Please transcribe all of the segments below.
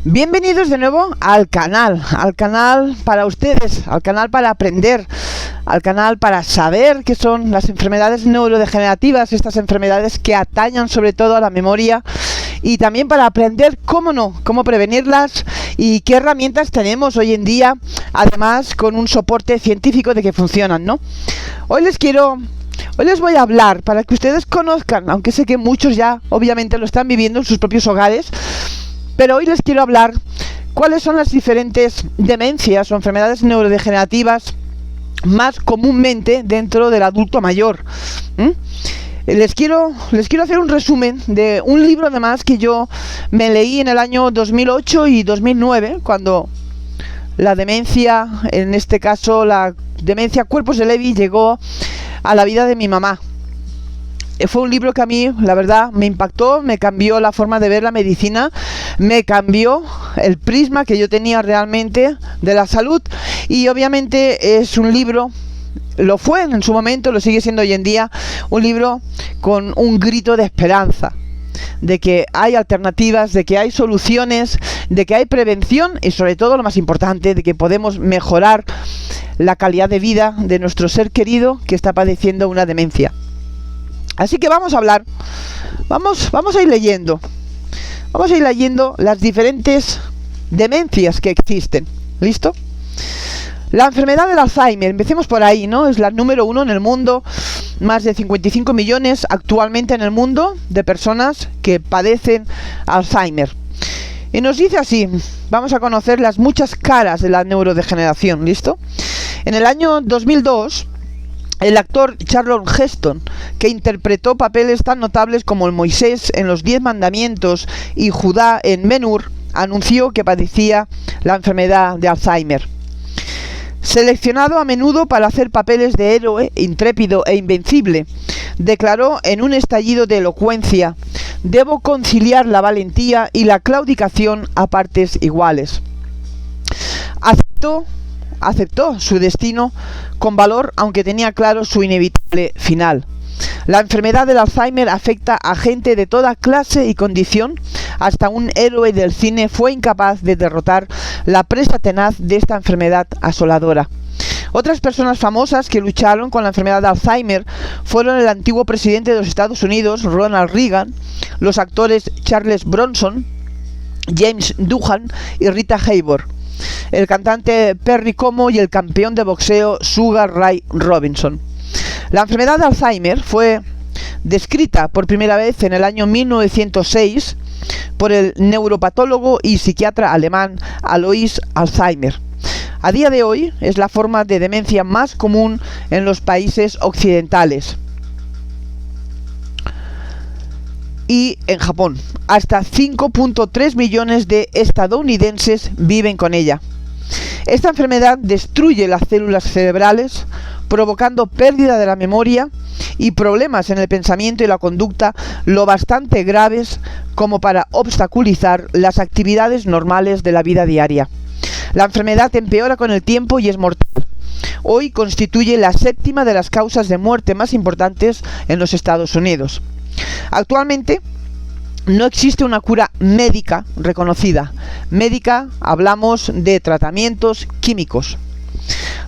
Bienvenidos de nuevo al canal para ustedes, al canal para aprender, al canal para saber qué son las enfermedades neurodegenerativas, estas enfermedades que atañan sobre todo a la memoria, y también para aprender cómo prevenirlas y qué herramientas tenemos hoy en día, además con un soporte científico de que funcionan, ¿no? Hoy les voy a hablar para que ustedes conozcan, aunque sé que muchos ya obviamente lo están viviendo en sus propios hogares, pero hoy les quiero hablar cuáles son las diferentes demencias o enfermedades neurodegenerativas más comúnmente dentro del adulto mayor. Les quiero hacer un resumen de un libro además que yo me leí en el año 2008 y 2009, cuando la demencia, en este caso la demencia Cuerpos de Lewy, llegó a la vida de mi mamá. Fue un libro que a mí, la verdad, me impactó, me cambió la forma de ver la medicina, me cambió el prisma que yo tenía realmente de la salud, y obviamente es un libro, lo fue en su momento, lo sigue siendo hoy en día, un libro con un grito de esperanza, de que hay alternativas, de que hay soluciones, de que hay prevención y sobre todo lo más importante, de que podemos mejorar la calidad de vida de nuestro ser querido que está padeciendo una demencia. Así que vamos a hablar, vamos a ir leyendo las diferentes demencias que existen. ¿Listo? La enfermedad del Alzheimer, empecemos por ahí, ¿no? Es la número 1 en el mundo, más de 55 millones actualmente en el mundo de personas que padecen Alzheimer. Y nos dice así, vamos a conocer las muchas caras de la neurodegeneración, ¿listo? En el año 2002, el actor Charlton Heston, que interpretó papeles tan notables como el Moisés en Los 10 Mandamientos y Judá en Ben-Hur, anunció que padecía la enfermedad de Alzheimer. Seleccionado a menudo para hacer papeles de héroe, intrépido e invencible, declaró en un estallido de elocuencia: «Debo conciliar la valentía y la claudicación a partes iguales». Aceptó su destino con valor, aunque tenía claro su inevitable final. La enfermedad del Alzheimer afecta a gente de toda clase y condición. Hasta un héroe del cine fue incapaz de derrotar la presa tenaz de esta enfermedad asoladora. Otras personas famosas que lucharon con la enfermedad de Alzheimer fueron el antiguo presidente de los Estados Unidos, Ronald Reagan, los actores Charles Bronson, James Doohan y Rita Hayworth, el cantante Perry Como y el campeón de boxeo Sugar Ray Robinson. La enfermedad de Alzheimer fue descrita por primera vez en el año 1906 por el neuropatólogo y psiquiatra alemán Alois Alzheimer. A día de hoy es la forma de demencia más común en los países occidentales y en Japón. Hasta 5.3 millones de estadounidenses viven con ella. Esta enfermedad destruye las células cerebrales, provocando pérdida de la memoria y problemas en el pensamiento y la conducta lo bastante graves como para obstaculizar las actividades normales de la vida diaria. La enfermedad empeora con el tiempo y es mortal. Hoy constituye la 7ª de las causas de muerte más importantes en los Estados Unidos. Actualmente no existe una cura médica reconocida. Médica, hablamos de tratamientos químicos.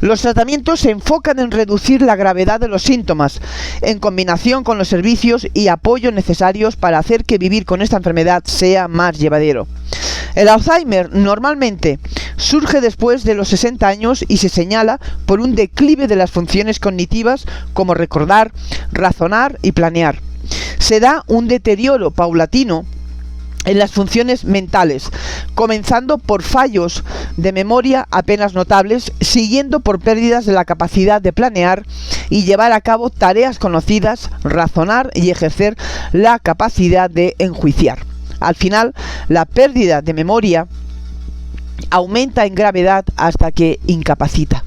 Los tratamientos se enfocan en reducir la gravedad de los síntomas, en combinación con los servicios y apoyo necesarios para hacer que vivir con esta enfermedad sea más llevadero. El Alzheimer normalmente surge después de los 60 años y se señala por un declive de las funciones cognitivas como recordar, razonar y planear. Se da un deterioro paulatino en las funciones mentales, comenzando por fallos de memoria apenas notables, siguiendo por pérdidas de la capacidad de planear y llevar a cabo tareas conocidas, razonar y ejercer la capacidad de enjuiciar. Al final, la pérdida de memoria aumenta en gravedad hasta que incapacita.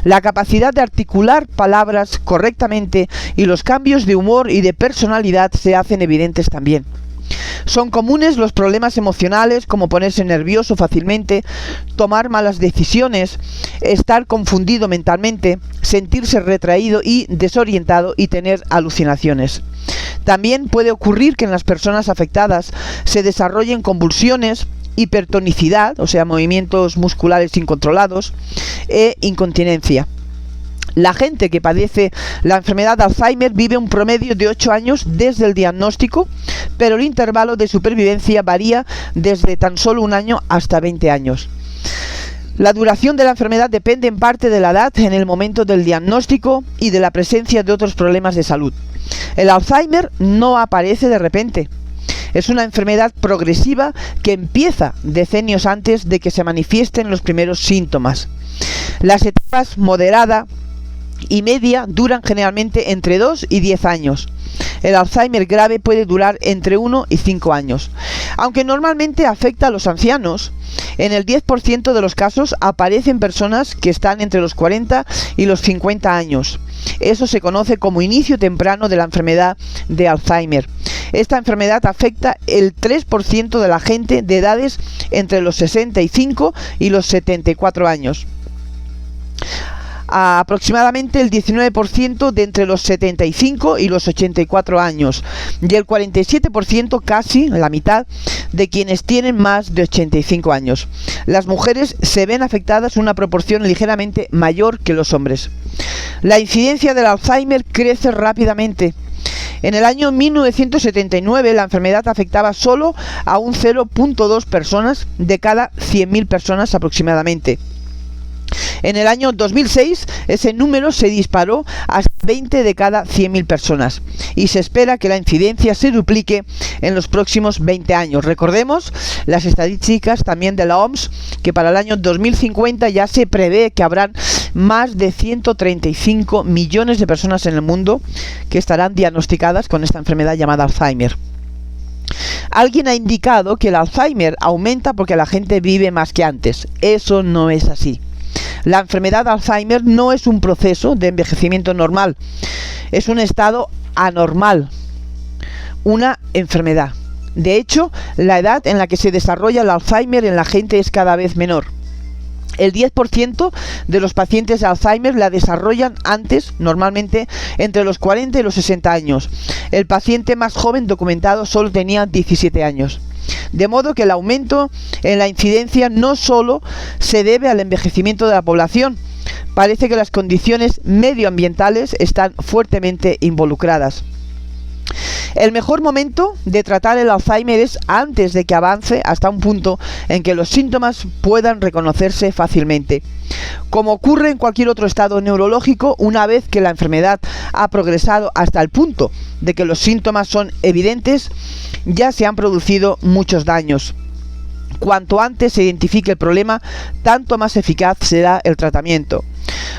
La capacidad de articular palabras correctamente y los cambios de humor y de personalidad se hacen evidentes también. Son comunes los problemas emocionales como ponerse nervioso fácilmente, tomar malas decisiones, estar confundido mentalmente, sentirse retraído y desorientado y tener alucinaciones. También puede ocurrir que en las personas afectadas se desarrollen convulsiones hipertonicidad, o sea, movimientos musculares incontrolados, e incontinencia. La gente que padece la enfermedad de Alzheimer vive un promedio de 8 años desde el diagnóstico, pero el intervalo de supervivencia varía desde tan solo 1 año hasta 20 años. La duración de la enfermedad depende en parte de la edad en el momento del diagnóstico y de la presencia de otros problemas de salud. El Alzheimer no aparece de repente. Es una enfermedad progresiva que empieza decenios antes de que se manifiesten los primeros síntomas. Las etapas moderada y media duran generalmente entre 2 y 10 años. El Alzheimer grave puede durar entre 1 y 5 años. Aunque normalmente afecta a los ancianos, en el 10% de los casos aparecen personas que están entre los 40 y los 50 años. Eso se conoce como inicio temprano de la enfermedad de Alzheimer. Esta enfermedad afecta el 3% de la gente de edades entre los 65 y los 74 años. Aproximadamente el 19% de entre los 75 y los 84 años y el 47%, casi la mitad, de quienes tienen más de 85 años. Las mujeres se ven afectadas en una proporción ligeramente mayor que los hombres. La incidencia del Alzheimer crece rápidamente. En el año 1979 la enfermedad afectaba solo a un 0.2 personas de cada 100.000 personas aproximadamente. En el año 2006 ese número se disparó a 20 de cada 100.000 personas y se espera que la incidencia se duplique en los próximos 20 años. Recordemos las estadísticas también de la OMS, que para el año 2050 ya se prevé que habrán más de 135 millones de personas en el mundo que estarán diagnosticadas con esta enfermedad llamada Alzheimer. Alguien ha indicado que el Alzheimer aumenta porque la gente vive más que antes. Eso no es así. La enfermedad de Alzheimer no es un proceso de envejecimiento normal, es un estado anormal, una enfermedad. De hecho, la edad en la que se desarrolla el Alzheimer en la gente es cada vez menor. El 10% de los pacientes de Alzheimer la desarrollan antes, normalmente entre los 40 y los 60 años. El paciente más joven documentado solo tenía 17 años. De modo que el aumento en la incidencia no solo se debe al envejecimiento de la población, parece que las condiciones medioambientales están fuertemente involucradas. El mejor momento de tratar el Alzheimer es antes de que avance hasta un punto en que los síntomas puedan reconocerse fácilmente. Como ocurre en cualquier otro estado neurológico, una vez que la enfermedad ha progresado hasta el punto de que los síntomas son evidentes, ya se han producido muchos daños. Cuanto antes se identifique el problema, tanto más eficaz será el tratamiento.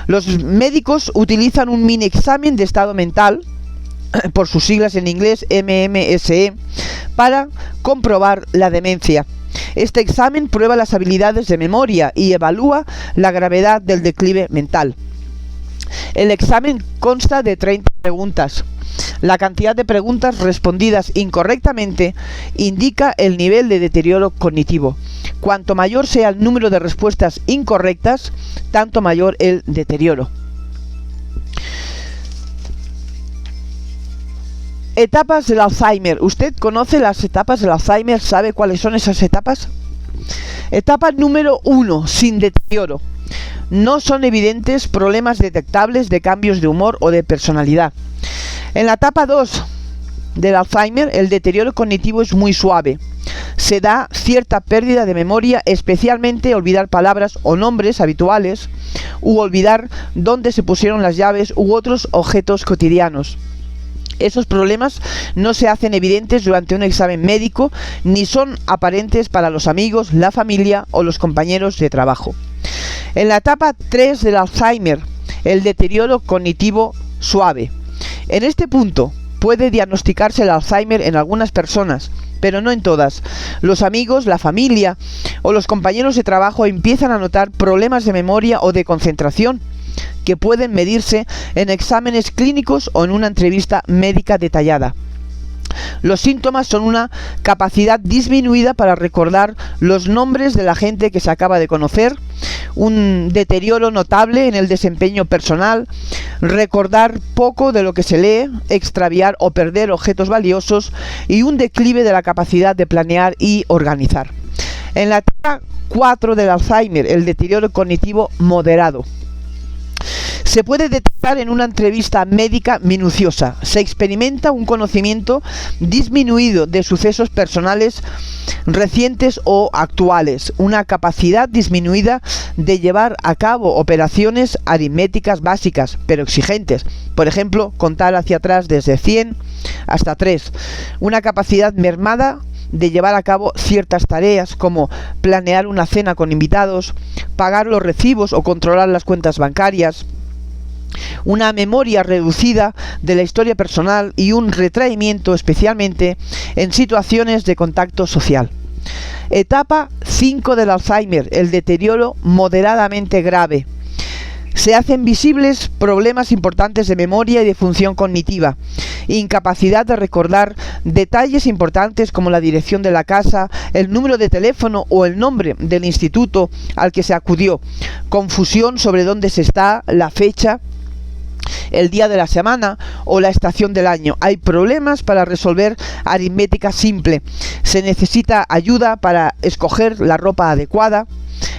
Los médicos utilizan un mini examen de estado mental, por sus siglas en inglés MMSE, para comprobar la demencia. Este examen prueba las habilidades de memoria y evalúa la gravedad del declive mental. El examen consta de 30 preguntas. La cantidad de preguntas respondidas incorrectamente indica el nivel de deterioro cognitivo. Cuanto mayor sea el número de respuestas incorrectas, tanto mayor el deterioro. Etapas del Alzheimer. ¿Usted conoce las etapas del Alzheimer? ¿Sabe cuáles son esas etapas? Etapa número 1, sin deterioro. No son evidentes problemas detectables de cambios de humor o de personalidad. En la etapa 2 del Alzheimer, el deterioro cognitivo es muy suave. Se da cierta pérdida de memoria, especialmente olvidar palabras o nombres habituales, u olvidar dónde se pusieron las llaves u otros objetos cotidianos. Esos problemas no se hacen evidentes durante un examen médico ni son aparentes para los amigos, la familia o los compañeros de trabajo. En la etapa 3 del Alzheimer, el deterioro cognitivo suave. En este punto puede diagnosticarse el Alzheimer en algunas personas, pero no en todas. Los amigos, la familia o los compañeros de trabajo empiezan a notar problemas de memoria o de concentración que pueden medirse en exámenes clínicos o en una entrevista médica detallada. Los síntomas son una capacidad disminuida para recordar los nombres de la gente que se acaba de conocer, un deterioro notable en el desempeño personal, recordar poco de lo que se lee, extraviar o perder objetos valiosos y un declive de la capacidad de planear y organizar. En la etapa 4 del Alzheimer, el deterioro cognitivo moderado, se puede detectar en una entrevista médica minuciosa. Se experimenta un conocimiento disminuido de sucesos personales recientes o actuales, una capacidad disminuida de llevar a cabo operaciones aritméticas básicas, pero exigentes. Por ejemplo, contar hacia atrás desde 100 hasta 3. Una capacidad mermada de llevar a cabo ciertas tareas como planear una cena con invitados, pagar los recibos o controlar las cuentas bancarias. Una memoria reducida de la historia personal y un retraimiento especialmente en situaciones de contacto social. Etapa 5 del Alzheimer, el deterioro moderadamente grave. Se hacen visibles problemas importantes de memoria y de función cognitiva, incapacidad de recordar detalles importantes como la dirección de la casa, el número de teléfono o el nombre del instituto al que se acudió, confusión sobre dónde se está, la fecha, el día de la semana o la estación del año. Hay problemas para resolver aritmética simple. Se necesita ayuda para escoger la ropa adecuada.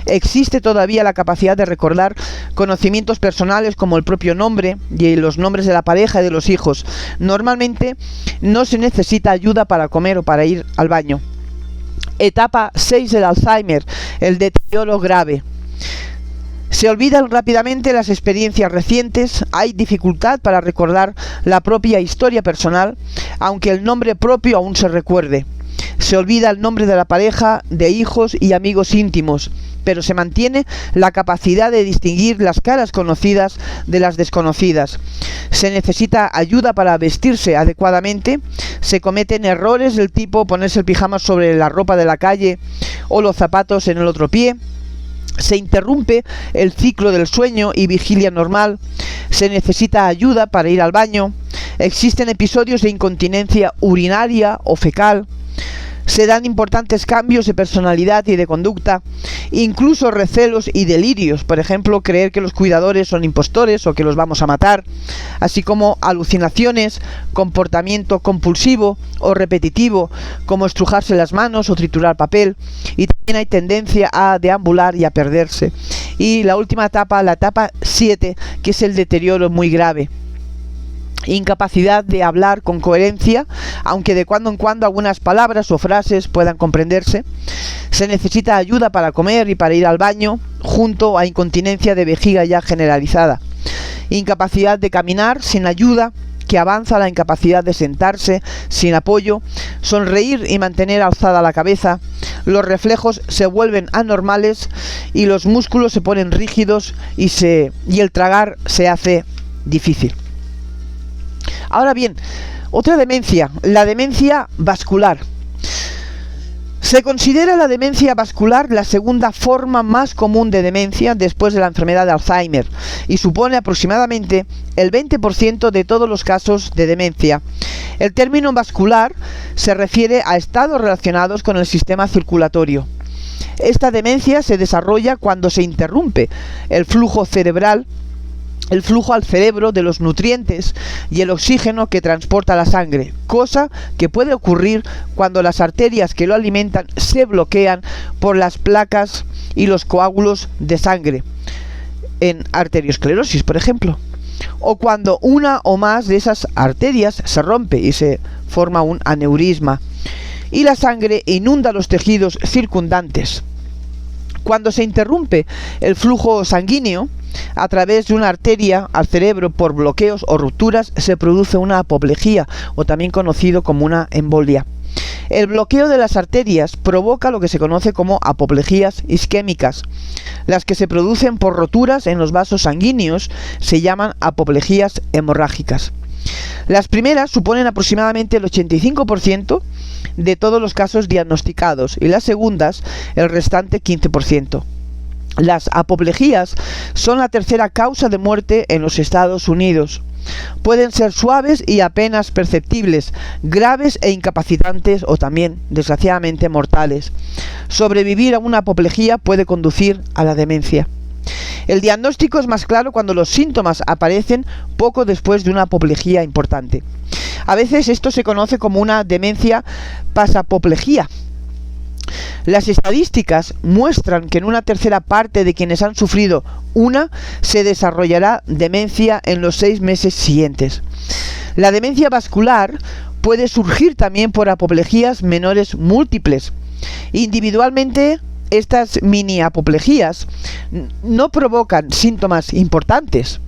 Existe todavía la capacidad de recordar conocimientos personales como el propio nombre y los nombres de la pareja y de los hijos. Normalmente no se necesita ayuda para comer o para ir al baño. Etapa 6 del Alzheimer, el deterioro grave. Se olvidan rápidamente las experiencias recientes, hay dificultad para recordar la propia historia personal, aunque el nombre propio aún se recuerde. Se olvida el nombre de la pareja, de hijos y amigos íntimos, pero se mantiene la capacidad de distinguir las caras conocidas de las desconocidas. Se necesita ayuda para vestirse adecuadamente, se cometen errores del tipo ponerse el pijama sobre la ropa de la calle o los zapatos en el otro pie. Se interrumpe el ciclo del sueño y vigilia normal. Se necesita ayuda para ir al baño. Existen episodios de incontinencia urinaria o fecal. Se dan importantes cambios de personalidad y de conducta, incluso recelos y delirios, por ejemplo, creer que los cuidadores son impostores o que los vamos a matar, así como alucinaciones, comportamiento compulsivo o repetitivo, como estrujarse las manos o triturar papel, y también hay tendencia a deambular y a perderse. Y la última etapa, la etapa 7, que es el deterioro muy grave. Incapacidad de hablar con coherencia, aunque de cuando en cuando algunas palabras o frases puedan comprenderse. Se necesita ayuda para comer y para ir al baño, junto a incontinencia de vejiga ya generalizada. Incapacidad de caminar sin ayuda, que avanza la incapacidad de sentarse sin apoyo, sonreír y mantener alzada la cabeza. Los reflejos se vuelven anormales y los músculos se ponen rígidos y el tragar se hace difícil. Ahora bien, otra demencia, la demencia vascular. Se considera la demencia vascular la segunda forma más común de demencia después de la enfermedad de Alzheimer y supone aproximadamente el 20% de todos los casos de demencia. El término vascular se refiere a estados relacionados con el sistema circulatorio. Esta demencia se desarrolla cuando se interrumpe el flujo cerebral, el flujo al cerebro de los nutrientes y el oxígeno que transporta la sangre, cosa que puede ocurrir cuando las arterias que lo alimentan se bloquean por las placas y los coágulos de sangre, en arteriosclerosis, por ejemplo, o cuando una o más de esas arterias se rompe y se forma un aneurisma, y la sangre inunda los tejidos circundantes. Cuando se interrumpe el flujo sanguíneo a través de una arteria al cerebro por bloqueos o rupturas, se produce una apoplejía, o también conocido como una embolia. El bloqueo de las arterias provoca lo que se conoce como apoplejías isquémicas. Las que se producen por roturas en los vasos sanguíneos se llaman apoplejías hemorrágicas. Las primeras suponen aproximadamente el 85% de todos los casos diagnosticados y las segundas el restante 15%. Las apoplejías son la tercera causa de muerte en los Estados Unidos. Pueden ser suaves y apenas perceptibles, graves e incapacitantes o también, desgraciadamente, mortales. Sobrevivir a una apoplejía puede conducir a la demencia. El diagnóstico es más claro cuando los síntomas aparecen poco después de una apoplejía importante. A veces esto se conoce como una demencia pasapoplejía. Las estadísticas muestran que en una tercera parte de quienes han sufrido una se desarrollará demencia en los 6 meses siguientes. La demencia vascular puede surgir también por apoplejías menores múltiples. Individualmente, estas mini apoplejías no provocan síntomas importantes,